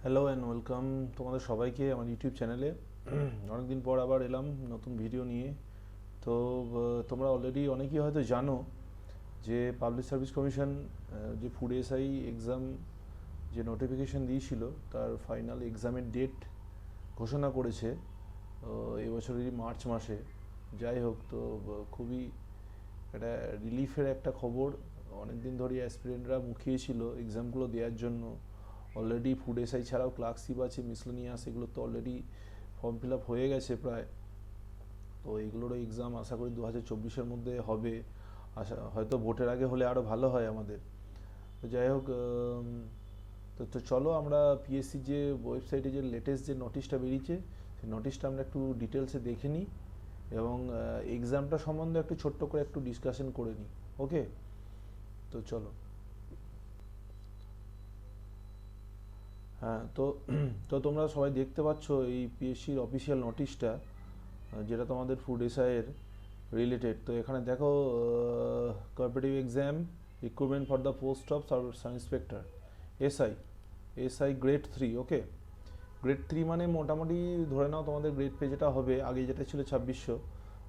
Hello and welcome তোমাদের সবাইকে আমার ইউটিউব চ্যানেলে। অনেকদিন পর আবার এলাম নতুন ভিডিও নিয়ে। তো তোমরা অলরেডি অনেকেই হয়তো জানো যে পাবলিক সার্ভিস কমিশন যে ফুড এসআই এক্সাম যে নোটিফিকেশন দিয়েছিল তার ফাইনাল এক্সামের ডেট ঘোষণা করেছে এবছরেরই মার্চ মাসে। যাই হোক, তো খুবই একটা রিলিফের একটা খবর। অনেক দিন ধরে অ্যাসপিরেন্টরা মুখিয়েছিল এক্সামগুলো দেওয়ার জন্য। অলরেডি ফুড এসআই ছাড়াও ক্লার্কশিপ আছে, মিসলেনিয়াস, এগুলো তো অলরেডি ফর্ম ফিল আপ হয়ে গেছে প্রায়। তো এগুলোরও এক্সাম আশা করি 2024-এর মধ্যে হবে। আশা হয়তো ভোটের আগে হলে আরও ভালো হয় আমাদের। তো যাই হোক, তো চলো আমরা পিএসসি যে ওয়েবসাইটে যে লেটেস্ট যে নোটিশটা বেরিয়েছে সেই নোটিশটা আমরা একটু ডিটেলসে দেখে নিই এবং এক্সামটা সম্বন্ধে একটু ছোট্ট করে একটু ডিসকাশন করে নিই। ওকে, তো চলো। হ্যাঁ, তো তো তোমরা সবাই দেখতে পাচ্ছ এই পিএসসির অফিসিয়াল নোটিশটা, যেটা তোমাদের ফুড এসআইয়ের রিলেটেড। তো এখানে দেখো, competitive exam recruitment for the post of service inspector SI, SI grade 3। Okay, grade 3 মানে মোটামুটি ধরে নাও তোমাদের গ্রেড পে যেটা হবে, আগে যেটা ছিল 2600,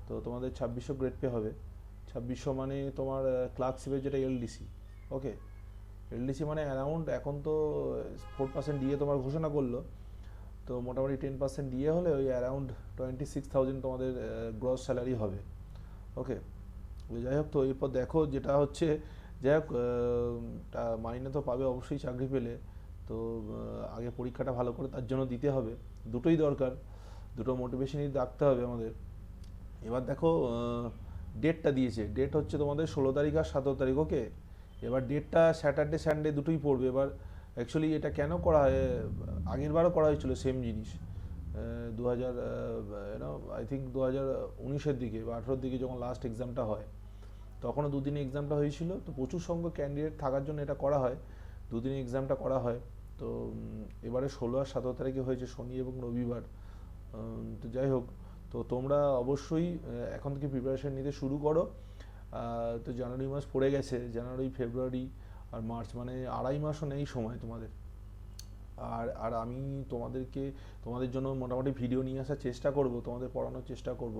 তো তোমাদের 2600 গ্রেড পে হবে। 2600 মানে তোমার ক্লার্কশিপের যেটা এলডিসি। ওকে, এলডিসি মানে অ্যারাউন্ড, এখন তো 4% দিয়ে তোমার ঘোষণা করলো, তো মোটামুটি 10% দিয়ে হলে ওই অ্যারাউন্ড 26,000 তোমাদের গ্রস স্যালারি হবে। ওকে, যাই হোক, তো এরপর দেখো যেটা হচ্ছে, যাই হোক, মাইনে তো পাবে অবশ্যই চাকরি পেলে। তো আগে পরীক্ষাটা ভালো করে তার জন্য দিতে হবে, দুটোই দরকার, দুটো মোটিভেশনই রাখতে হবে আমাদের। এবার দেখো, ডেটটা দিয়েছে, ডেট হচ্ছে তোমাদের 16 তারিখ আর 17 তারিখ। ওকে, এবার ডেটটা স্যাটারডে সানডে দুটোই পড়বে। এবার অ্যাকচুয়ালি এটা কেন করা হয়, আগের বারও করা হয়েছিল সেম জিনিস, 2000 আই থিঙ্ক 2019-এর দিকে বা 18-র দিকে যখন লাস্ট এক্সামটা হয়, তখনও দুদিনে এক্সামটা হয়েছিল। তো প্রচুর সংখ্যক ক্যান্ডিডেট থাকার জন্য এটা করা হয়, দুদিনে এক্সামটা করা হয়। তো এবারে 16 আর 17 তারিখে হয়েছে, শনি এবং রবিবার। তো যাই হোক, তো তোমরা অবশ্যই এখন থেকে প্রিপারেশন নিতে শুরু করো। তো জানুয়ারি মাস পড়ে গেছে, জানুয়ারি, ফেব্রুয়ারি আর মার্চ, মানে আড়াই মাসও নেই সময় তোমাদের। আর আর আমি তোমাদের জন্য মোটামুটি ভিডিও নিয়ে আসার চেষ্টা করব, তোমাদের পড়ানোর চেষ্টা করব।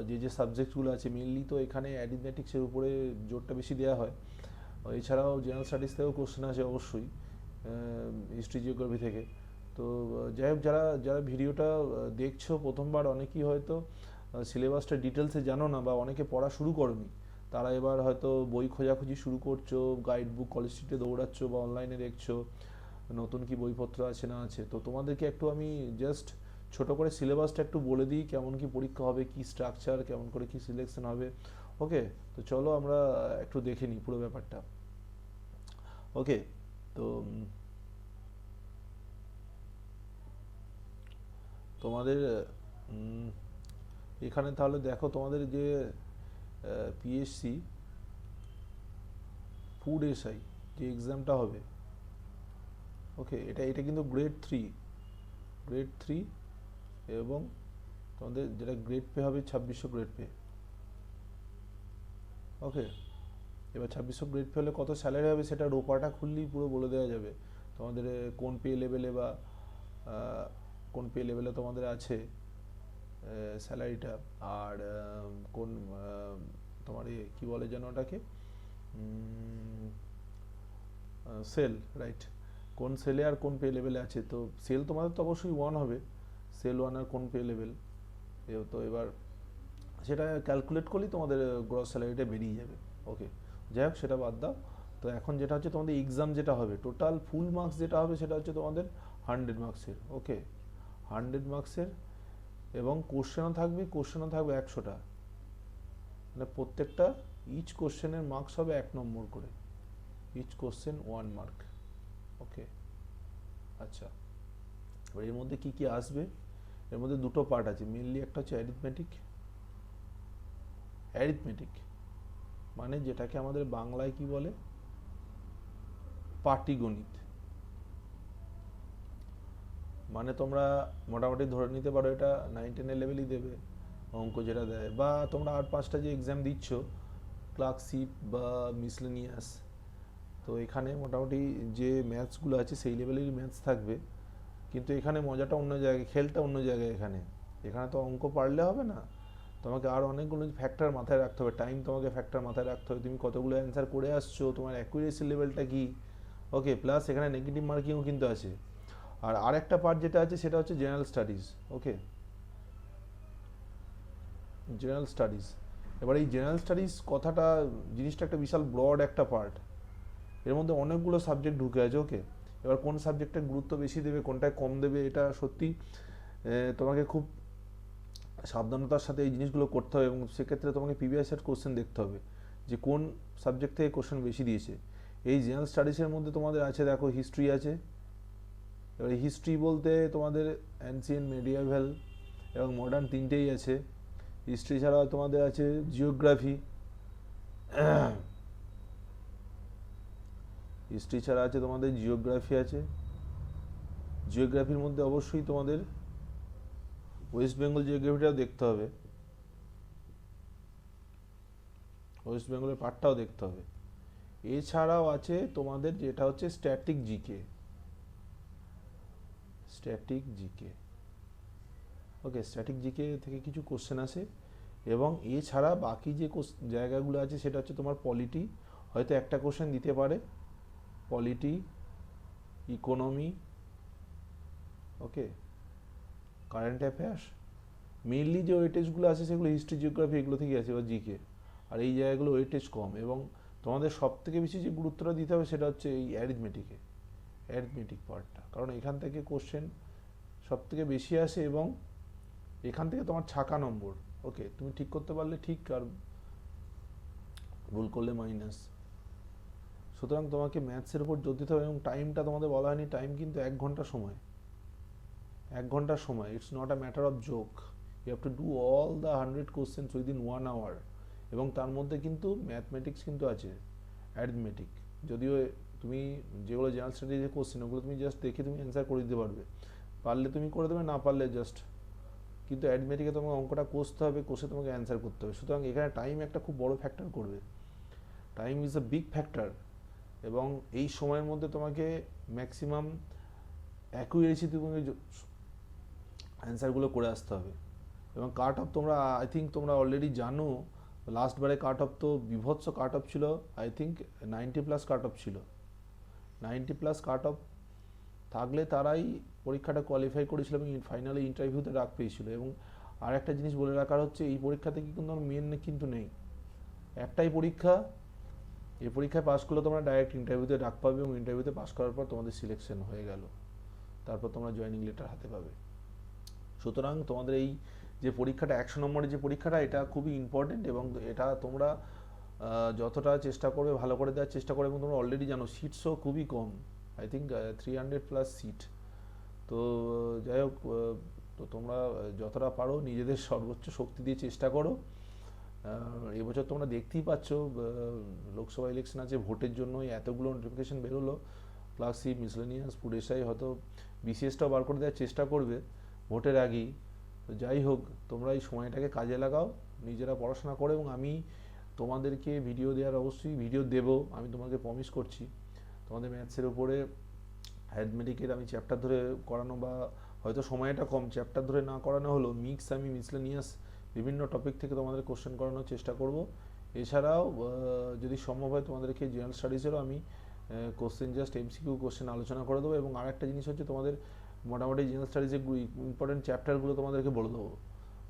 যে যে সাবজেক্টসগুলো আছে, মেনলি তো এখানে অ্যারিথমেটিক্সের উপরে জোরটা বেশি দেওয়া হয়। এছাড়াও জেনারেল স্টাডিজ থেকেও কোশ্চেন আছে অবশ্যই, হিস্ট্রি, জিওগ্রাফি থেকে। তো যাই হোক, যারা যারা ভিডিওটা দেখছো প্রথমবার, অনেকেই হয়তো সিলেবাসটা ডিটেলসে জানো না বা অনেকে পড়া শুরু করোনি, তারা এবার হয়তো বই খোঁজাখুঁজি শুরু করছো, গাইড বুক কলেজ স্ট্রিটে দৌড়াচ্ছ বা অনলাইনে দেখছো নতুন কি বইপত্র আছে না আছে। তো তোমাদেরকে একটু আমি জাস্ট ছোট করে সিলেবাসটা একটু বলে দিই, কেমন কি পরীক্ষা হবে, কি স্ট্রাকচার, কেমন করে কি সিলেকশন হবে। ওকে, তো চলো আমরা একটু দেখে নিই পুরো ব্যাপারটা। ওকে, তো তোমাদের এখানে তাহলে দেখো, তোমাদের যে পিএসসি ফুড এসআই যে এক্সামটা হবে, ওকে, এটা এটা কিন্তু গ্রেড 3, গ্রেড 3, এবং তোমাদের যেটা গ্রেড পে হবে 2600 গ্রেড পে। ওকে, এবার 2600 গ্রেড পে হলে কত স্যালারি হবে সেটা রোপাটা খুললেই পুরো বলে দেওয়া যাবে তোমাদের, কোন পে লেভেলে বা কোন পে লেভেলে তোমাদের আছে স্যালারিটা। আর কোন তোমার কী বলে যেন ওটাকে, সেল, রাইট, কোন সেলে আর কোন পে লেভেলে আছে। তো সেল তোমাদের তো অবশ্যই 1 হবে, সেল 1 আর কোন পে লেভেল, তো এবার সেটা ক্যালকুলেট করলেই তোমাদের গ্রস স্যালারিটা বেরিয়ে যাবে। ওকে, যাই হোক, সেটা বাদ দাও। তো এখন যেটা হচ্ছে তোমাদের এক্সাম যেটা হবে, টোটাল ফুল মার্কস যেটা হবে সেটা হচ্ছে তোমাদের 100 মার্কসের। ওকে, 100 মার্কসের, এবং কোশ্চেনও থাকবে 100টা, মানে প্রত্যেকটা ইচ কোশ্চেনের মার্কস হবে 1 নম্বর করে, ইচ কোশ্চেন 1 মার্ক। ওকে, আচ্ছা, এবার এর মধ্যে কি কি আসবে, এর মধ্যে দুটো পার্ট আছে মেনলি। একটা হচ্ছে অ্যারিথমেটিক, অ্যারিথমেটিক মানে যেটাকে আমাদের বাংলায় কি বলে, পাটিগণিত। মানে তোমরা মোটামুটি ধরে নিতে পারো এটা 9-10 লেভেলই দেবে অঙ্ক যেটা দেয়, বা তোমরা আর 5টা যে এক্সাম দিচ্ছ, ক্লার্কশিপ বা মিসলেনিয়াস, তো এখানে মোটামুটি যে ম্যাথসগুলো আছে সেই লেভেলেরই ম্যাথস থাকবে। কিন্তু এখানে মজাটা অন্য জায়গায়, খেলটা অন্য জায়গায়। এখানে তো অঙ্ক পারলে হবে না, তোমাকে আর অনেকগুলো ফ্যাক্টর মাথায় রাখতে হবে। টাইম তোমাকে ফ্যাক্টর মাথায় রাখতে হবে, তুমি কতগুলো অ্যান্সার করে আসছো, তোমার অ্যাকুরেসি লেভেলটা কি। ওকে, প্লাস এখানে নেগেটিভ মার্কিংও কিন্তু আছে। আর আরেকটা পার্ট যেটা আছে সেটা হচ্ছে জেনারেল স্টাডিজ। ওকে, জেনারেল স্টাডিজ। এবার এই জেনারেল স্টাডিজ কথাটা, জিনিসটা একটা বিশাল ব্রড একটা পার্ট। এর মধ্যে অনেকগুলো সাবজেক্ট ঢুকে আছে। ওকে, এবার কোন সাবজেক্টে গুরুত্ব বেশি দেবে, কোনটায় কম দেবে, এটা সত্যি তোমাকে খুব সাবধানতার সাথে এই জিনিসগুলো করতে হবে। এবং সেক্ষেত্রে তোমাকে প্রিভিয়াস ইয়ার কোশ্চেন দেখতে হবে যে কোন সাবজেক্ট থেকে কোশ্চেন বেশি দিয়েছে। এই জেনারেল স্টাডিজের মধ্যে তোমাদের আছে, দেখো হিস্ট্রি আছে। এবার হিস্ট্রি বলতে তোমাদের অ্যানসিয়েন্ট, মেডিয়েভাল এবং মডার্ন তিনটেই আছে। হিস্ট্রি ছাড়াও তোমাদের আছে জিওগ্রাফি। হিস্ট্রি ছাড়া আছে তোমাদের জিওগ্রাফি আছে। জিওগ্রাফির মধ্যে অবশ্যই তোমাদের ওয়েস্ট বেঙ্গল জিওগ্রাফিটাও দেখতে হবে, ওয়েস্ট বেঙ্গলের পার্টটাও দেখতে হবে। এছাড়াও আছে তোমাদের যেটা হচ্ছে স্ট্যাটিক জিকে, স্ট্যাটিক জিকে। ওকে, স্ট্যাটিক জিকে থেকে কিছু কোশ্চেন আসে। এবং এছাড়া বাকি যে জায়গাগুলো আছে সেটা হচ্ছে তোমার পলিটি, হয়তো একটা কোশ্চেন দিতে পারে, পলিটি, ইকোনমি, ওকে, কারেন্ট অ্যাফেয়ার্স। মেইনলি যে ওয়েটেজগুলো আছে সেগুলো হিস্ট্রি, জিওগ্রাফি এগুলো থেকে আছে, বা জিকে। আর এই জায়গাগুলো ওয়েটেজ কম। এবং তোমাদের সব থেকে বেশি যে গুরুত্বটা দিতে হবে সেটা হচ্ছে এই অ্যারিথমেটিকে, অ্যারিথমেটিক পার্টটা। কারণ এখান থেকে কোশ্চেন সব থেকে বেশি আসে এবং এখান থেকে তোমার ছাকা নম্বর। ওকে, তুমি ঠিক করতে পারলে ঠিক, আর ভুল করলে মাইনাস। সুতরাং তোমাকে ম্যাথসের উপর জোর দিতে হবে। এবং টাইমটা তোমাদের বলা হয়নি, টাইম কিন্তু 1 ঘন্টা সময়, 1 ঘন্টার সময়। It's not a matter of joke, you have to do all the 100 questions within 1 hour. এবং তার মধ্যে কিন্তু ম্যাথমেটিক্স কিন্তু আছে, অ্যারিথমেটিক। যদিও তুমি যেগুলো জেনারেল স্টাডিজের কোশ্চেন ওগুলো তুমি জাস্ট দেখে তুমি অ্যান্সার করে দিতে পারবে, পারলে তুমি করে দেবে, না পারলে জাস্ট। কিন্তু অ্যারিথমেটিকে তোমাকে অঙ্কটা কষতে হবে, কষে তোমাকে অ্যান্সার করতে হবে। সুতরাং এখানে টাইম একটা খুব বড় ফ্যাক্টর করবে, time is a big factor. এবং এই সময়ের মধ্যে তোমাকে ম্যাক্সিমাম অ্যাকুরেসি তোমাকে অ্যান্সারগুলো করে আসতে হবে। এবং কাট অফ তোমরা আই থিঙ্ক তোমরা অলরেডি জানো, লাস্টবারে কাট অফ তো বিভৎস কাট অফ ছিল। আই থিঙ্ক 90+ কাট অফ ছিল। 90+ কাট অফ থাকলে তারাই পরীক্ষাটা কোয়ালিফাই করেছিল এবং ফাইনালি ইন্টারভিউতে ডাক পেয়েছিল। এবং আর একটা জিনিস বলে রাখার হচ্ছে, এই পরীক্ষাতে কিন্তু মেন কিন্তু নেই, একটাই পরীক্ষা। এই পরীক্ষায় পাস করলে তোমরা ডাইরেক্ট ইন্টারভিউতে ডাক পাবে এবং ইন্টারভিউতে পাস করার পর তোমাদের সিলেকশন হয়ে গেল, তারপর তোমরা জয়েনিং লেটার হাতে পাবে। সুতরাং তোমাদের এই যে পরীক্ষাটা 100 নম্বরের যে পরীক্ষাটা, এটা খুবই ইম্পর্টেন্ট। এবং এটা তোমরা যতটা চেষ্টা করবে ভালো করে দেওয়ার চেষ্টা করবে। এবং তোমরা অলরেডি জানো সিটসও খুবই কম, আই থিঙ্ক 300+ সিট। তো যাই হোক, তো তোমরা যতটা পারো নিজেদের সর্বোচ্চ শক্তি দিয়ে চেষ্টা করো। এবছর তোমরা দেখতেই পাচ্ছ লোকসভা ইলেকশন আছে, ভোটের জন্য এতগুলো নোটিফিকেশন বেরোলো। ক্লাসিক, মিসলেনিয়াস, ফুড এসআই, হয়তো বিসিএসটাও বার করে দেওয়ার চেষ্টা করবে ভোটের আগেই। তো যাই হোক, তোমরা এই সময়টাকে কাজে লাগাও, নিজেরা পড়াশোনা করো। এবং আমি তোমাদেরকে ভিডিও দেওয়ার অবশ্যই ভিডিও দেবো, আমি তোমাকে প্রমিস করছি। তোমাদের ম্যাথসের উপরে অ্যারিথমেটিকের আমি চ্যাপ্টার ধরে করানো, বা হয়তো সময়টা কম, চ্যাপ্টার ধরে না করানো হলো, আমি মিসলেনিয়াস বিভিন্ন টপিক থেকে তোমাদের কোশ্চেন করানোর চেষ্টা করব। এছাড়াও যদি সম্ভব হয় তোমাদেরকে জেনারেল স্টাডিজেরও আমি কোশ্চেন, জাস্ট এমসিকিউ কোশ্চেন আলোচনা করে দেবো। এবং আরেকটা জিনিস হচ্ছে, তোমাদের মোটামুটি জেনারেল স্টাডিজের ইম্পর্টেন্ট চ্যাপ্টারগুলো তোমাদেরকে বলে দেবো,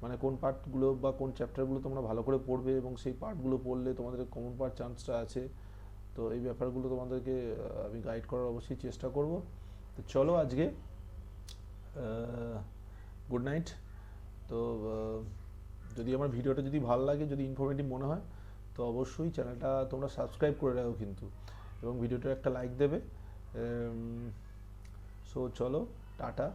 মানে কোন পার্টগুলো বা কোন চ্যাপ্টারগুলো তোমরা ভালো করে পড়বে এবং সেই পার্টগুলো পড়লে তোমাদের কমন পাওয়ার চান্সটা আছে। তো এই ব্যাপারগুলো তোমাদেরকে আমি গাইড করার অবশ্যই চেষ্টা করব। তো চলো আজকে গুড নাইট। তো যদি আমার ভিডিওটা যদি ভালো লাগে, যদি ইনফরমেটিভ মনে হয়, তো অবশ্যই চ্যানেলটা তোমরা সাবস্ক্রাইব করে রাখো কিন্তু, এবং ভিডিওটা একটা লাইক দেবে। সো চলো, টাটা।